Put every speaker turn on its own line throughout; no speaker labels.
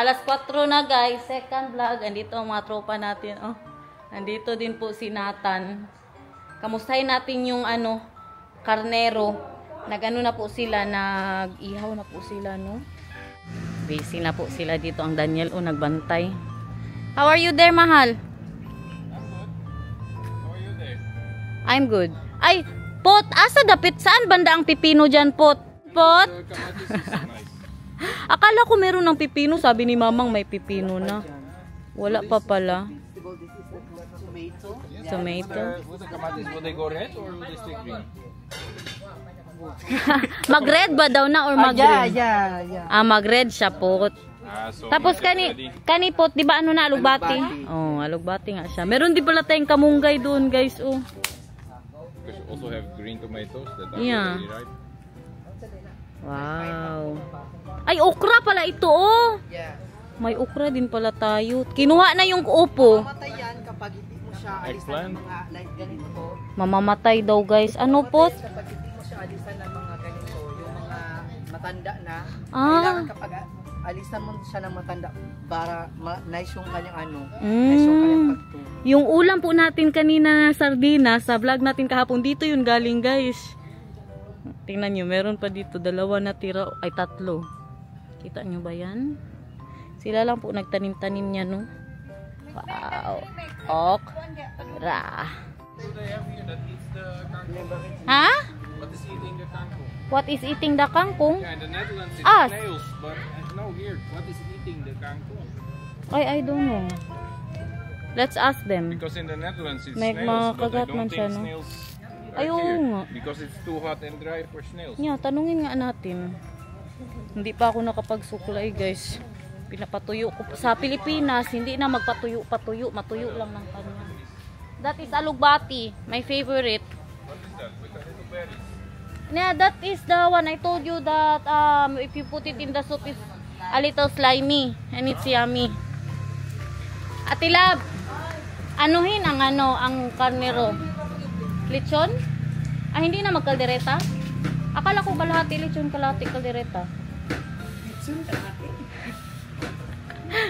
Alas 4 na guys, second vlog. Andito ang mga tropa natin. Oh. Andito din po si Nathan. Kamustahin natin yung karnero. Nag-ano na po sila, nag-ihaw na po sila, no? Busy na po sila dito. Ang Daniel, nagbantay. How are you there, mahal?
How are you there?
I'm good. Ay, Pot, asa dapit? Saan banda ang pipino dyan, Pot? Pot? Akala ko meron ng pipino. Sabi ni Mamang may pipino na. Wala pa pala. Tomato.
Would the kamatis, would they go red or would they stay green?
Mag-red ba daw na or mag-green?
Yeah.
Mag-red siya, Pot.
So
Tapos kani Pot, di ba na alugbati? Oh, alugbati nga siya. Meron din pala tayong kamunggay doon, guys. Oh.
Because you also have green tomatoes that are
Yeah.
already ripe.
Wow. Ay, okra pala ito, oh.
Yeah.
May okra din pala tayo. Kinuha na yung upo.
Mamatay yan kapag hindi mo siya alisan ng mga like ganito.
Mamamatay daw, guys. Ano, Pot?
Kapag hindi mo siya alisan ng mga ganito, yung mga matanda na,
Ah.
kailangan kapag alisan mo siya ng matanda para nice yung kanyang nice yung kanyang pagtubo.
Yung ulam po natin kanina na sardinas, sa vlog natin kahapon, dito yun galing, guys. Tingnan nyo, meron pa dito, 2 na tira, ay 3. Kita nyo ba yan? Sila lang po nagtanim-tanim niya, no? Wow. Okra.
So they have here that eats the kangkong.
Ha?
What is eating the kangkong?
What is eating the kangkong?
Yeah, in the Netherlands it's
Ah.
snails, but no here. What is eating the kangkong?
I don't know. Let's ask them.
Because in the Netherlands it's
May
snails, but I
makagat man
don't
siya,
think
no?
snails
Ay,
are
oo
here.
nga.
Because it's too hot and dry for snails.
Yeah, tanungin nga natin. Hindi pa ako nakapagsuklay, guys. Pinapatuyo ko. Sa Pilipinas, hindi na magpatuyo-patuyo. Matuyo lang ng kanya. That is alugbati. My favorite.
What is that? With the little berries.
Yeah, that is the one I told you that if you put it in the soup is a little slimy and it's yummy. Ate Lab, anuhin ang ang karnero? Lechon? Ah, hindi na magkaldereta? Akala ko kalahati lechon, kalahati kaldereta.
Lechon kalahati.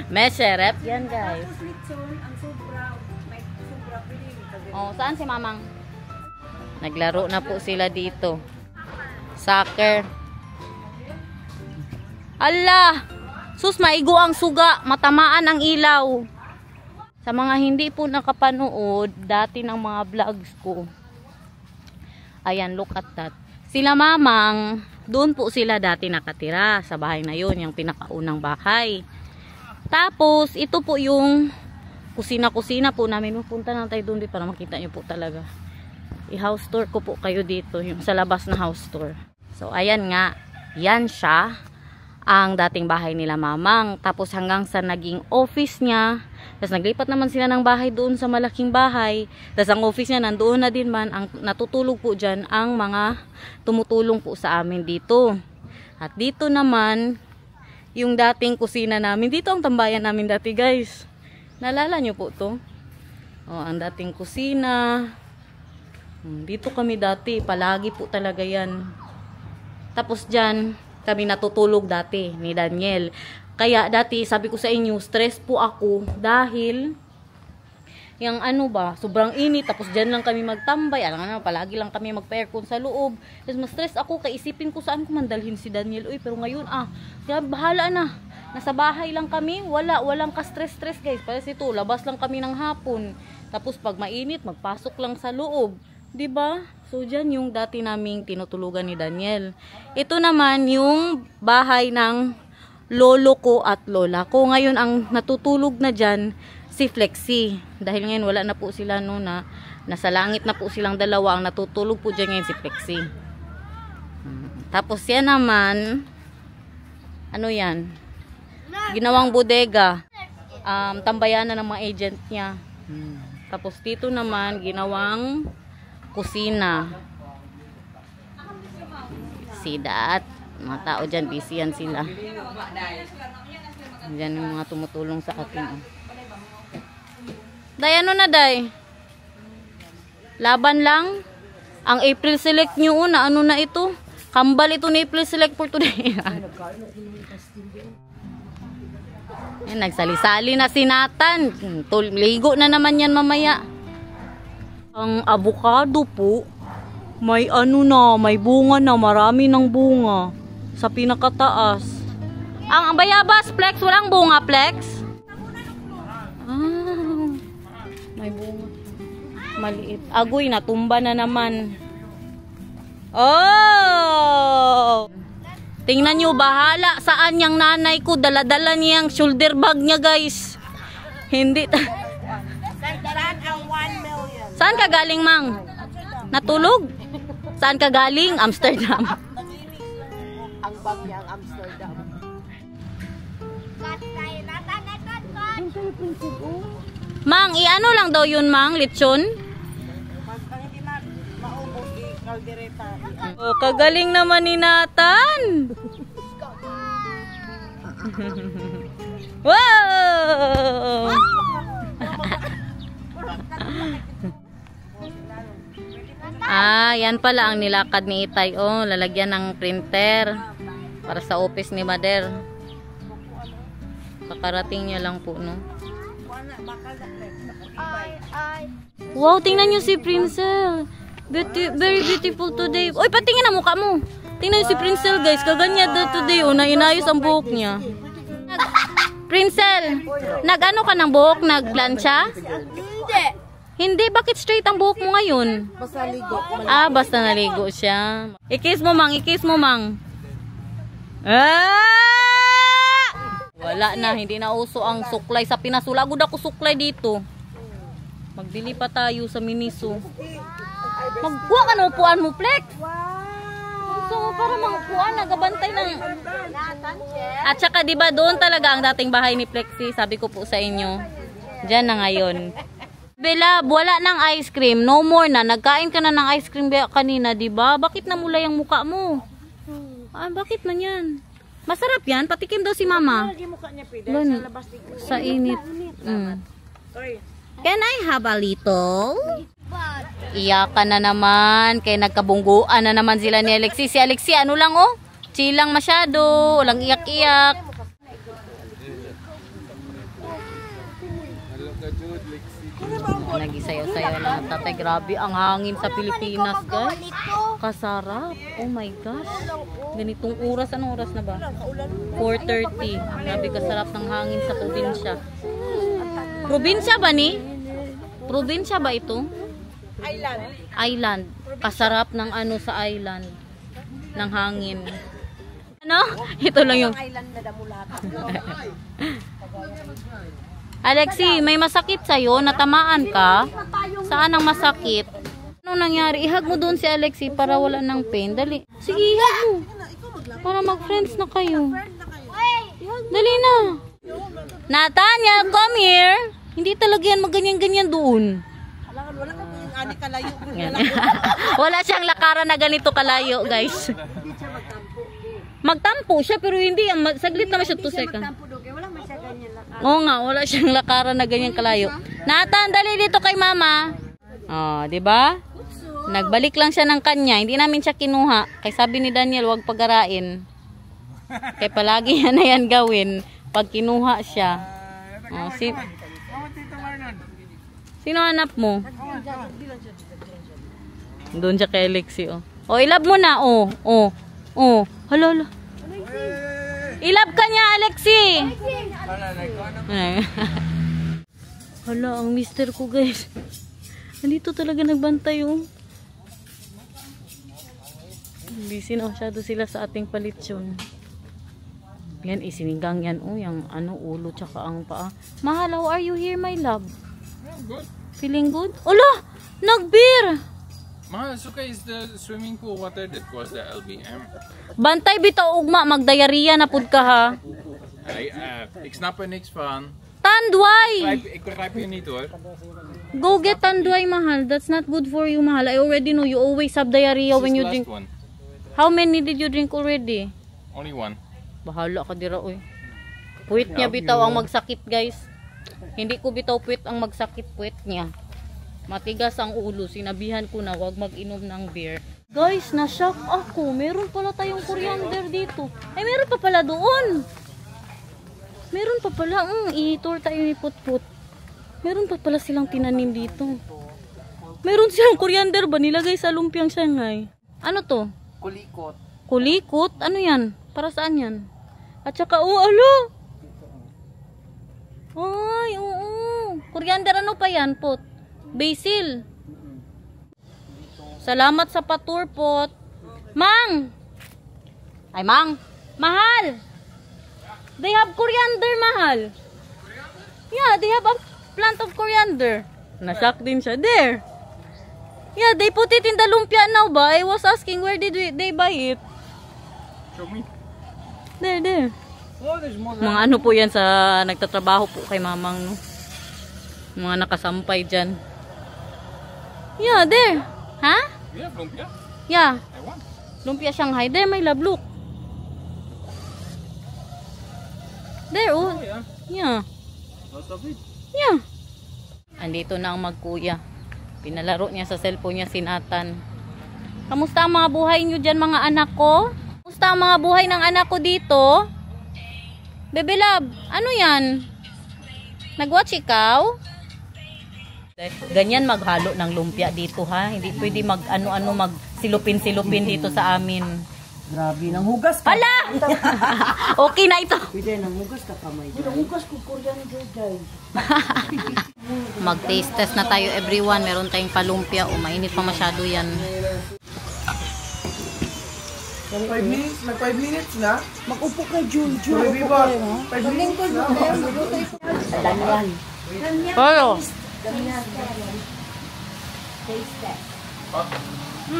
Masarap yan, guys.
Tapos lechon, ang sobra, may sobra pili.
Oh, saan si Mamang? Naglaro na po sila dito. Soccer. Allah! Sus, maigo ang suga. Matamaan ang ilaw. Sa mga hindi po nakapanood dati ng mga vlogs ko. Ayan, look at that. Sila Mamang, doon po sila dati nakatira. Sa bahay na yun, yung pinakaunang bahay. Tapos, ito po yung kusina-kusina po namin. Pupunta na tayo doon para makita nyo po talaga. I-house tour ko po kayo dito. Yung sa labas na house tour. So, ayan nga. Yan siya. Ang dating bahay nila Mamang. Tapos hanggang sa naging office niya. Tapos naglipat naman sila ng bahay doon sa malaking bahay. Tapos ang office niya nandoon na din man. Ang natutulog po dyan ang mga tumutulong po sa amin dito. At dito naman, yung dating kusina namin. Dito ang tambayan namin dati, guys. Naalala nyo po to? Oh, ang dating kusina. Dito kami dati. Palagi po talaga yan. Tapos dyan, kami natutulog dati ni Daniel. Kaya dati, sabi ko sa inyo, stress po ako dahil yung sobrang init. Tapos dyan lang kami magtambay. Alam nga, palagi lang kami magpa-aircon sa loob. Tapos ma-stress ako, kaisipin ko saan ko mandalhin si Daniel. Uy, pero ngayon, bahala na. Nasa bahay lang kami. Walang ka-stress-stress, guys. Kasi ito, labas lang kami ng hapon. Tapos pag mainit, magpasok lang sa loob. 'Di ba? So dyan yung dati naming tinutulugan ni Daniel. Ito naman yung bahay ng lolo ko at lola ko. Ngayon ang natutulog na dyan si Flexi. Dahil ngayon wala na po sila na nasa langit na po silang dalawa. Ang natutulog po dyan ngayon si Flexi. Tapos yan naman, yan? Ginawang bodega. Tambayanan ng mga agent niya. Tapos dito naman, ginawang kusina. See that? Mga tao dyan, busy yan sila. Diyan yung mga tumutulong sa atin. Day, ano na, Day? Laban lang? Ang April Select nyo, ano na ito? Kambal ito ni April Select for today. Yan, nagsali-sali na si Nathan. Ligo na naman yan mamaya. Ang avocado po, may ano na, may bunga na, marami ng bunga. Sa pinakataas. Ang bayabas, Flex, walang bunga, Flex? Ah, may bunga. Maliit. Agoy, natumba na naman. Oh! Tingnan nyo, bahala saan yung nanay ko. Dala-dala niyang shoulder bag niya, guys. Hindi. Saan ka galing, Mang? Natulog? Saan ka galing? Amsterdam.
Ang bag niya, ang Amsterdam.
Mang, iano lang daw yun, Mang? Lechon? Oh, kagaling naman ni Nathan. Wow! Yan pala ang nilakad ni Itay. Oh, lalagyan ng printer para sa office ni Mader. Kakarating niya lang po, no? Wow, tingnan niyo si Princel. Very beautiful today. Oy, patingin ang mukha mo. Tingnan niyo si Princel, guys. Kaganya daw today. Oh, nainayos ang buhok niya. Princel, nag-ano ka ng buhok? Nag-plancha?
Hindi.
Hindi, bakit straight ang buhok mo ngayon?
Basta ligo.
Basta naligo siya. I-kiss mo, Mang. I-kiss mo, Mang. Wala na, hindi na uso ang suklay sa Pinas. Wala gud ako suklay dito. Magdili pa tayo sa Miniso. Magkuha ka na upuan mo, Flex. So, para mangupuan, nagabantay ng... At saka, diba, doon talaga ang dating bahay ni Flexi. Sabi ko po sa inyo. Diyan na ngayon. Bella, wala ng ice cream. No more na. Nagkain ka na ng ice cream kanina, diba? Bakit namula yung muka mo? Bakit man yan? Masarap yan. Patikim daw si Mama. Ganun. Sa init. Can I have a little? Iyakan na naman. Kaya nagkabungguan na naman sila ni Alexi. Si Alexi, ano lang oh? Chill lang masyado. Walang iyak-iyak. Nagisayaw-sayaw na tatay. Grabe ang hangin sa Pilipinas, guys. Kasarap. Oh my gosh. Ganitong oras. Anong oras na ba? 4:30. Grabe kasarap ng hangin sa probinsya. Probinsya ba ni? Probinsya ba ito?
Island.
Island. Kasarap ng ano sa island. Ng hangin. Ano? Ito lang yung...
Island na Damulata.
Alexi, may masakit sa'yo? Natamaan ka? Saan ang masakit? Ano nangyari? Ihag mo doon si Alexi para wala ng pain. Dali. Sige, ihag mo. Para mag-friends na kayo. Dali na. Natanya, come here. Hindi talaga yan maganyan-ganyan doon.
Wala ka yung ani kalayo.
Wala siyang lakaran na ganito kalayo, guys. Magtampo siya, pero hindi. Saglit naman siya 2 seconds. Oo nga, wala siyang lakaran na ganyan kalayo. Nathan, dali dito kay Mama. Oh, 'di ba? Nagbalik lang siya ng kanya. Hindi namin siya kinuha. Kay sabi ni Daniel, huwag pagarain. Kaya palagi yan na yan gawin pag kinuha siya. Oh, sino hanap mo? Doon siya kay Alexi, oh. Oh, ilab mo na, oh. Oh. Oh. Hala. Ilab ka niya, Alexi. Hala, ang mister ko, guys. Nandito talaga nagbantay, oh. Busy na masyado sila sa ating palitsyon. Yan, isinigang yan, oh. Yung ano, ulo, tsaka ang paa. Mahal, how are you here, my love?
Good.
Feeling good? Hala, nagbeer.
Ma, suka is the swimming pool water that was the LBM.
Bantay bitaw ugma, magdiarrhea na pud ka ha.
Ik snap er niks van.
Tandway!
Ik begrijp je niet hoor.
Go get tandway, mahal. That's not good for you, mahal. I already know you always have diarrhea when you drink.
One.
How many did you drink already?
Only one.
Bahala ka dira, oy. Puwit niya bitaw ang magsakit, guys. Hindi ko bitaw puwit ang magsakit, puwit niya. Matigas ang ulo. Sinabihan ko na wag mag-inom ng beer. Guys, na-shock ako. Meron pala tayong coriander dito. Ay, meron pa pala doon. Meron pa pala. I-tour tayo ni Putput. Meron pa pala silang tinanim dito. Meron silang coriander ba nilagay sa lumpiang Shanghai? Ano to?
Kulikot.
Kulikot? Ano yan? Para saan yan? At saka, alo! Ay, oo. Coriander, ano pa yan, Pot? Basil. Salamat sa pa-tour, Pot. Mang! Ay, Mang! Mahal! They have coriander, mahal. Yeah, they have a plant of coriander. Nashock din siya. There. Yeah, they put it in the lumpia now ba? I was asking where did they buy it?
Show me.
There.
Oh, there's more.
Mga ano po yan sa nagtatrabaho po kay Mamang, no? Mga nakasampay dyan. Yeah, there. Ha?
We have lumpia.
Yeah.
I want.
Lumpia Shanghai. There, my love. Look. There, oh.
Oh, yeah.
Yeah.
Lots of it.
Yeah. Andito na ang magkuya. Pinalaro niya sa cellphone niya si Nathan. Kamusta ang mga buhay niyo dyan, mga anak ko? Kamusta ang mga buhay ng anak ko dito? Bebe love, ano yan? Nag-watch ikaw? Ganyan maghalo ng lumpia dito, ha? Hindi pwede mag ano-ano, mag silupin-silupin dito sa amin.
Grabe, nang hugas ka.
Hala! Okay na ito.
Pwede, nang hugas ka kamay. Nang hugas ko coriander, guys.
Mag-taste test na tayo, everyone. Meron tayong palumpia. O, mainit pa masyado yan.
5 minutes? Mag 5 minutes na? Mag-upo ka, Jun. Jun, upo ka. 5 minutes na? Danyan.
Pero,
Danyan. Taste test.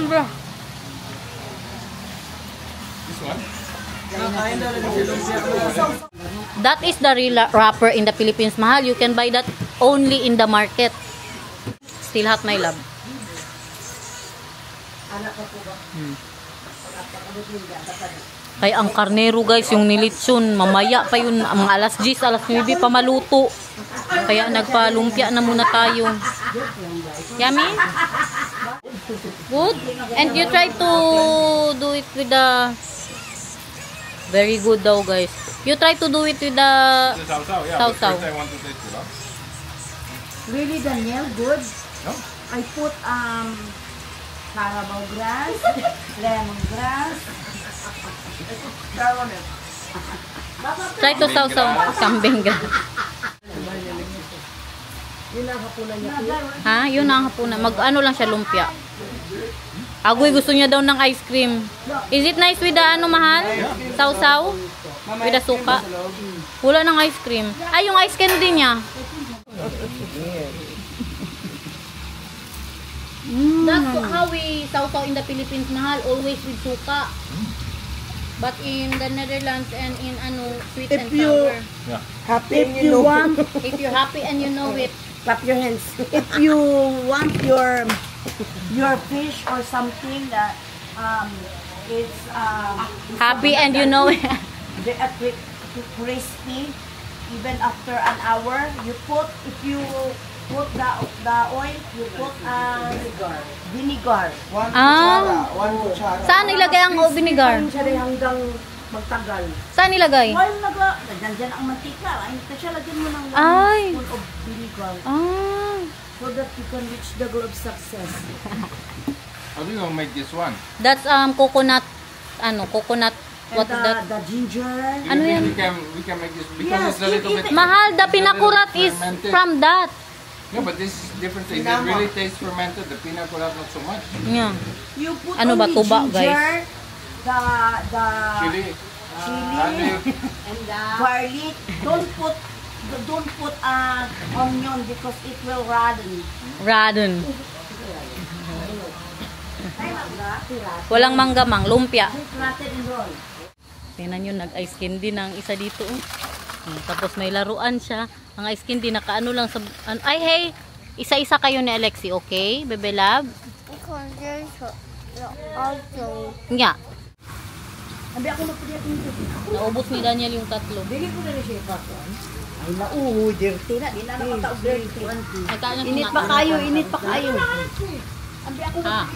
bro.
This one?
That is the real wrapper in the Philippines, mahal. You can buy that only in the market. Still hot, my love. Kaya ang karnero, guys, yung nilitsyon, mamaya pa yun, mga alas 10, alas 9 pa maluto. Kaya nagpalumpia na muna tayo. Yummy? Good? And you try to do it with the... Very good daw, guys. You try to do it with the...
The sausaw, yeah. But
Sausaw.
first I want to taste it, huh?
Really, Daniel, good.
No?
I put carabao grass, lemongrass.
Try to sausaw. Kambing grass.
Yun ang hapunan niya.
Ha? Yun ang hapunan. Mag-ano lang siya, lumpia. Agoy gusto niya daw ng ice cream. Is it nice with the ano, mahal? Sausaw? With the suka? Wala ng ice cream. Ay, yung ice candy niya. That's how we sausaw in the Philippines, mahal. Always with suka. But in the Netherlands and in ano, sweet and sour.
Yeah.
Happy if you want,
If you're happy and you know it.
clap your hands. If you want your fish or something that is
Happy and you know it.
crispy, even after an hour, you put, if you put the oil, you put vinegar.
One kutsara.
Saan nilagay ang vinegar?
Siya rin hanggang magtagal.
Saan nilagay?
While nandyan ang mantika, ay siya lagyan mo ng
Ay.
1 spoon of vinegar
Ah.
so that you can reach the goal of success.
How do you make this one?
That's coconut, coconut, what is
And
that?
the ginger.
Do you
Ano
think
yan?
we can make this because
Yes,
it's a little bit
Mahal, the pinakurat is
fermented.
from that.
Yeah, but this is different thing. It really tastes fermented. The peanut butter not so much.
Yeah.
You put
Ano ba,
only
tuba,
ginger,
guys?
the
Chili.
chili,
Garlic.
garlic. Don't put onion because it will harden.
Radon. Walang manggamang, lumpia.
Flatten and roll.
Tingnan nyo, nag-ice candy ng isa dito. Tapos may laruan siya. Ang ice candy, nakaano lang sa... Ay, hey! Isa-isa kayo ni Alexi, okay? Bebe love? Nga.
Sabi ako na pwede akong ito.
Naubos ni Daniel yung tatlo.
Bili ko na rin siya ipakon. Ay nauho, dirty na. Di na nakataog dirty.
Nagkaan
Init pa kayo, init pa kayo. Sabi ako na
Ah.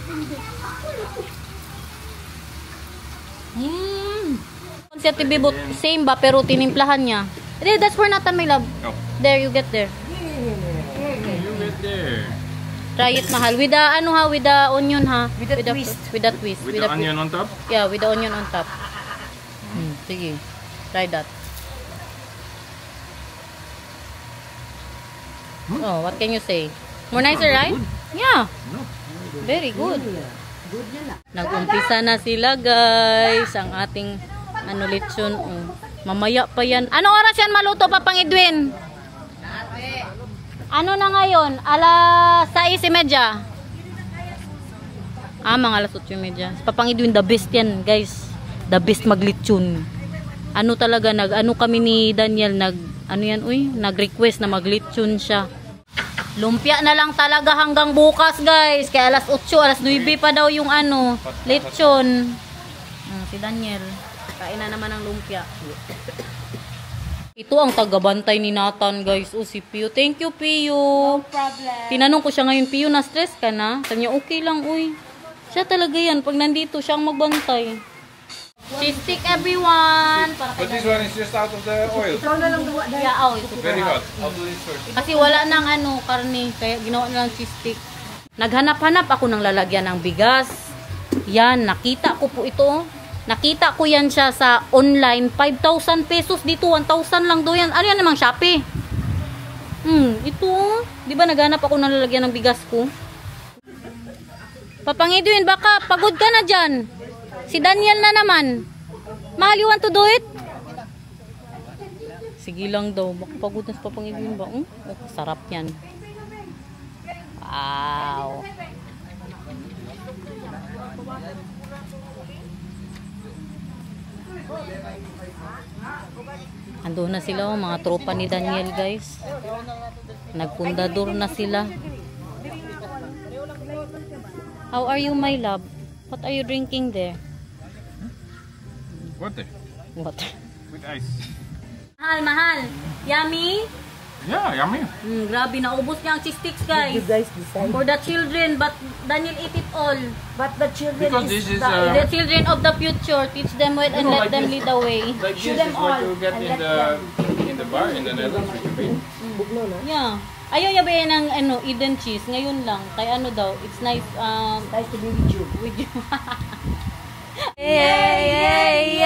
Siya tibibot, same ba pero tinimplahan niya? That's for Nathan, my love.
No.
There, you get there.
You get there.
Try it, mahal. With the, ano ha, with the onion ha.
With the twist.
With the twist.
With the onion on top?
Yeah, with the onion on top. Sige. Try that. Oh, what can you say? More nicer, right? Yeah.
No.
Very good. Nag-umpisa na sila, guys. Ang ating ano lechon. Oh. Mamaya pa yan. Anong oras yan maluto, Papang Edwin? Ano na ngayon? Alas 6:30. Mga alas 8:30. Papang Edwin, the best yan, guys. The best maglechon. Ano talaga, ano kami ni Daniel, nag-request na maglechon siya. Lumpia na lang talaga hanggang bukas, guys. Kaya alas 8, alas 9 pa daw yung lechon. Si Daniel. Kain na naman ng lumpia. Ito ang tagabantay ni Nathan, guys. Si Pio. Thank you, Pio.
No problem.
Tinanong ko siya ngayon, Pio, na-stress ka na? Sabi niya, okay lang, Siya talaga yan. Pag nandito, siya ang magbantay. Cheese stick, everyone.
But this one is just out of the oil.
Yeah,
Very hot. I'll do this first.
Kasi wala nang karne, kaya ginawa na lang cheese stick. Naghanap-hanap ako ng lalagyan ng bigas. Yan, nakita ko po ito. Nakita ko yan siya sa online, 5,000 pesos dito, 1,000 lang doon yan. Ano yan namang Shopee? Ito, di ba naghanap ako ng lalagyan ng bigas ko? Papang Edwin, baka pagod ka na dyan. Si Daniel na naman. Mahal, you want to do it? Sige lang daw. Baka pagod na sa Papang Edwin ba? Sarap yan. Wow. Ando na sila, mga tropa ni Daniel, guys. Nagpundador na sila. How are you, my love? What are you drinking there?
Water.
Water.
With ice.
Mahal. Yummy?
Yeah, yummy.
Grabe, naubos niya ang cheese sticks, guys.
You guys decide.
For the children, but Daniel ate it all.
But the children
Because this is
The children of the future, teach them well and let them lead the way.
like this is what you get in the bar in the Netherlands with your beer.
Yeah. Ayaw niya ba yan ng Eden cheese? Ngayon lang. Kaya daw, it's nice
nice to be with you.
with you. Yay!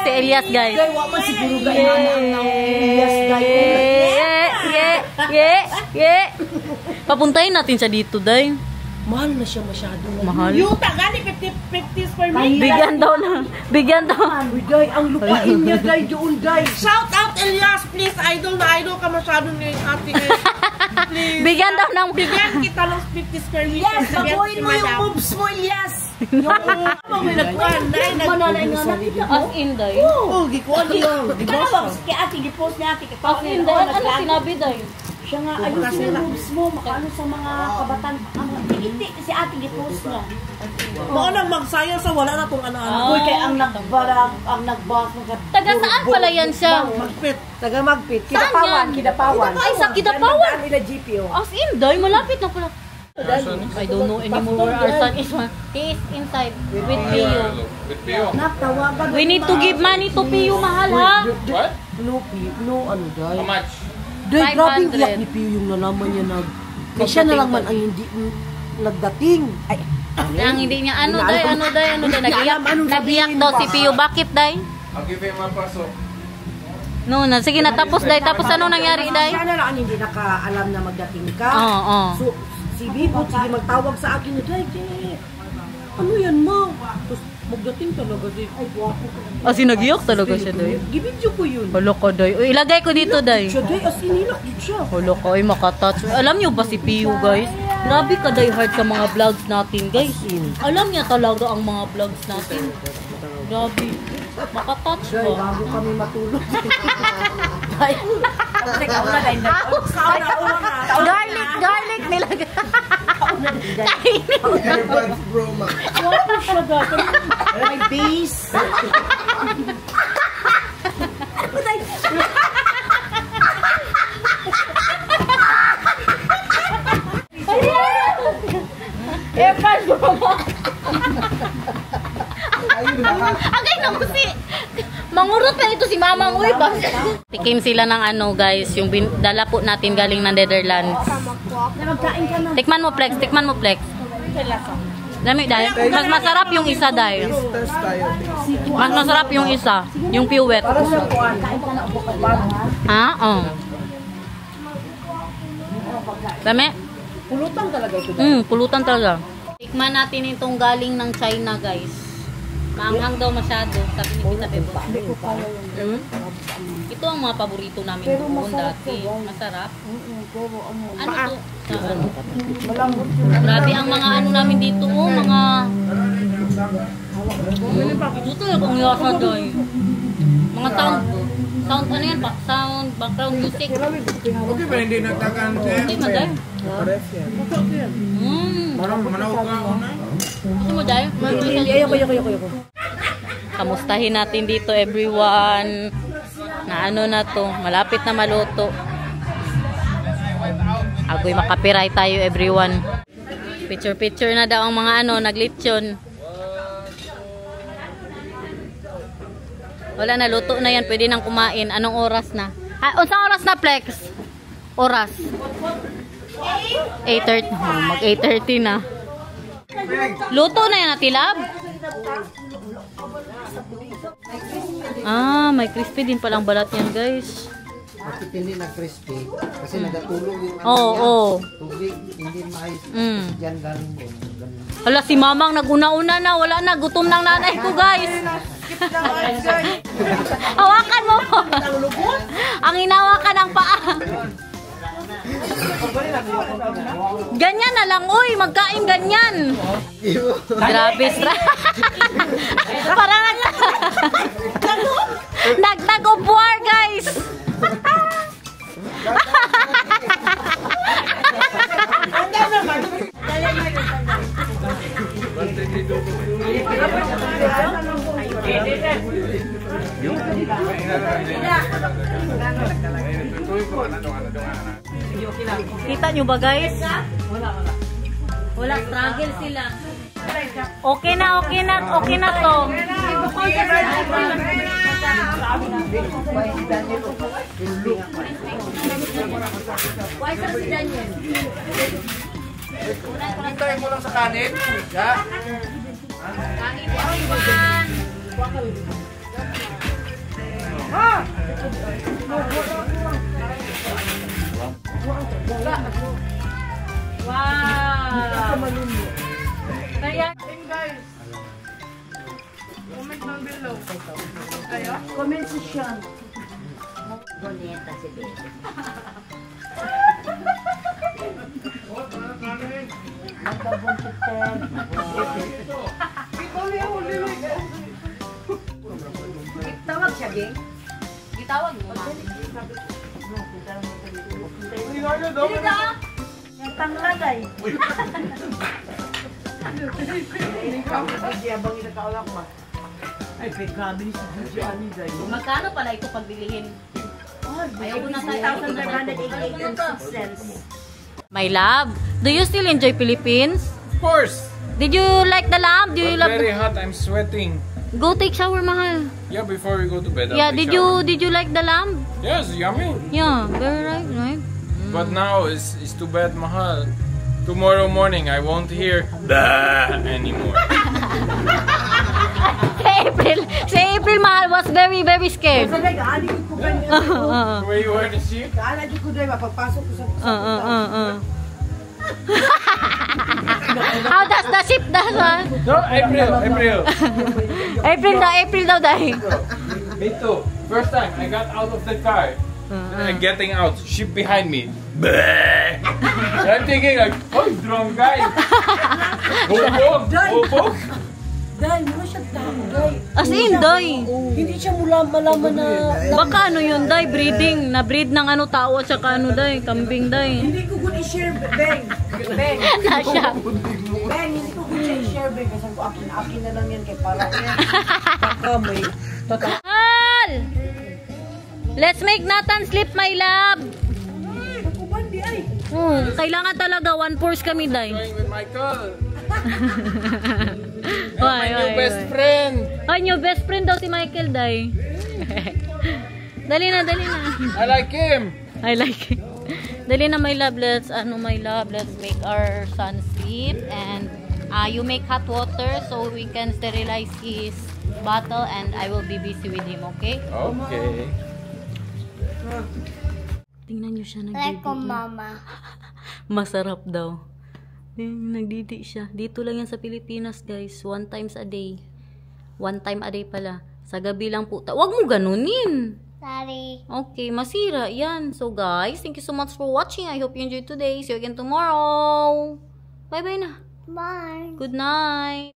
Si Elias, guys.
Kaya wala siguro ganyan ang Elias,
Yeah! Papuntahin natin siya dito, day.
Mahal na siya masyado.
Mahal.
Yung tagali, 50 per minute.
Bigyan daw.
Uy, day, ang lupain niya, day, doon, day. Shout out, Elias, please. Idol ka masyado ni ate. Please.
Bigyan daw ng...
Bigyan kita ng 50 per minute. Yes, baguhin mo yung moves mo, Elias. Yung may nagkuhan, day,
As in, day.
Oo, gikuhan niyo. Di ba? Kaya ate, gipost niya ate.
As in, day. Ano sinabi, day?
Siya nga, ayusin yung moves mo, makaano sa mga kabatan. Hindi, si ate gipost niya.
Baka nang magsayang sa wala na itong ano-ano.
Uy, kaya ang nagbas,
Taga saan pala yan siya?
Magpit.
taga Magpit,
Saan yan?
Kidapawan.
Ay, sa Kidapawan.
Nila GPO.
As in, day. Malapit na pala. I don't know anymore where our son is. He is inside with Pio.
With Pio.
Natawagan.
We need to give money to Pio, mahal, ha?
What?
No, ano,
How
dahil.
much?
Dahil grabe yung
500.
iyak ni Pio yung nalaman niya kaya siya na lang man ang hindi nagdating. Ay,
Ang hindi niya, ano day, nag-iyak
sabihin
daw
pa.
si Pio. Bakit, day?
I'll give him a pasok.
No, sige na, tapos, day. Tapos, anong nangyari, day?
Siya na lang ang hindi nakaalam na magdating ka.
Oo.
So, si Bibo, sige magtawag sa akin na, Day, ano yan, ma? Tapos, magdating talaga, Day. Ay, guwapo ka.
As in, nag-iyak talaga siya, day.
Gibidyo ko yun.
Hala ka, day. Uy, ilagay ko dito, day.
Siya, Day, as inilak yun siya.
Hala ka, ay makatouch. Alam niyo ba si Pio, guys? Grabe ka, die hard sa mga vlogs natin, guys. Alam niya talaga ang mga vlogs natin. Grabe. Makatouch
Day,
ba?
bago kami matulog.
Garlic nilagay.
Everybody's bro, man.
Guwapo siya, Day. May base.
Agay na kasi. Mangurot pa ito si Mamang Uy ba? Tikim sila ng ano guys, yung dala po natin galing ng Netherlands. Tikman mo Plex, tikman mo Plex. Dami dahil. Mas masarap yung isa dahil. Mas masarap yung isa, yung piwet. Ha? Oh. Dami?
Pulutan talaga ito.
Pulutan talaga. Tikman natin itong galing ng China guys. Maanghang daw masyado, sabi ni Tita Bebo. Ito ang mga paborito namin doon dati. Masarap. Ano to? Grabe ang mga ano namin dito, mga... Ito talaga ang yasa doon. Mga sound, ano yan pa? Sound, background music.
Okay ba hindi nagtakan?
Okay, maday.
Parang manaw ka una.
Gusto mo, Day?
Ayoko.
Kamustahin natin dito, everyone. Na ano na to, malapit na maluto. Agoy, makapiray tayo, everyone. Picture na daw ang mga ano, naglitsyon. Wala na, luto na yan. Pwede nang kumain. Anong oras na? Unsang oras na, Plex? Oras? 8:30. Mag 8:30 na. Luto na yan, Atilab? May crispy din palang balat yan, guys.
Bakit hindi na-crispy? Kasi nagatulog yung tubig, hindi maayos. Diyan galing mo.
Hala, si Mamang naguna-una na. Wala na, gutom ng nanay ko, guys. Hawakan mo. Ang hinawakan ng paa. Ganyan na lang, uy. Magkain ganyan. Grabe, parang nagtag-of-war, guys. Kita nyo ba, guys? Wala, struggle sila. Okay na to. Why sa si Daniel?
Hintayin mo lang sa kanin. Ya.
Kain everyone. Wow. Kaya
Guys, comment down below. Comment section.
Bonita si Bebe. Tawag siya, Ging?
gitawag mo.
Yung tanglad ay.
Ay, grabe ni si Ani dahil.
Magkano pala ito pagbilihin? Ayaw ko na tayo. My love, do you still enjoy Philippines?
Of course.
Did you like the lamb? Do you
But
love
very hot. I'm sweating.
Go take shower, mahal.
Yeah, before we go to bed. I'll
Yeah,
take
did
shower.
you like the lamb?
Yes, yummy.
Yeah, very right?
But now it's too bad, mahal. Tomorrow morning I won't hear "Bah" anymore.
Si April mahal was very scared.
Where you were the sheep?
How does the ship does?
No, April.
April daw dahil.
Me too. First time I got out of the car. And getting out, sheep behind me. Bah. I'm thinking like, oh, drunk guy. Go.
Dahil mo siya tanggay.
As in, Day.
Hindi siya malaman na...
Baka ano yun, Day? Breeding. Na-breed ng ano tao at saka ano, Day? Kambing, Day.
Hindi ko good i-share, Beng. Beng.
Nasya.
Beng, hindi ko good i-share, Beng. Kasi akin na lang yan kay parang yan. Baka may...
Al! Let's make Nathan sleep, my love.
Bandi ay.
Kailangan talaga 1/4 kami, Day.
Going with Michael.
My
New best friend.
Ay, new best friend daw si Michael, Day. Dali na, dali na.
I like him.
I like it. Dali na, my love. Let's make our son sleep. And you make hot water so we can sterilize his bottle and I will be busy with him, okay?
Okay.
Tingnan nyo siya, nagdidi.
mama.
Masarap daw. Nagdidi siya. Dito lang yan sa Pilipinas, guys. 1 time a day. 1 time a day pala. Sa gabi lang po. Huwag mo ganunin.
Sorry.
Okay, masira yan. So guys, thank you so much for watching. I hope you enjoyed today. See you again tomorrow. Bye-bye na.
Bye.
Good night.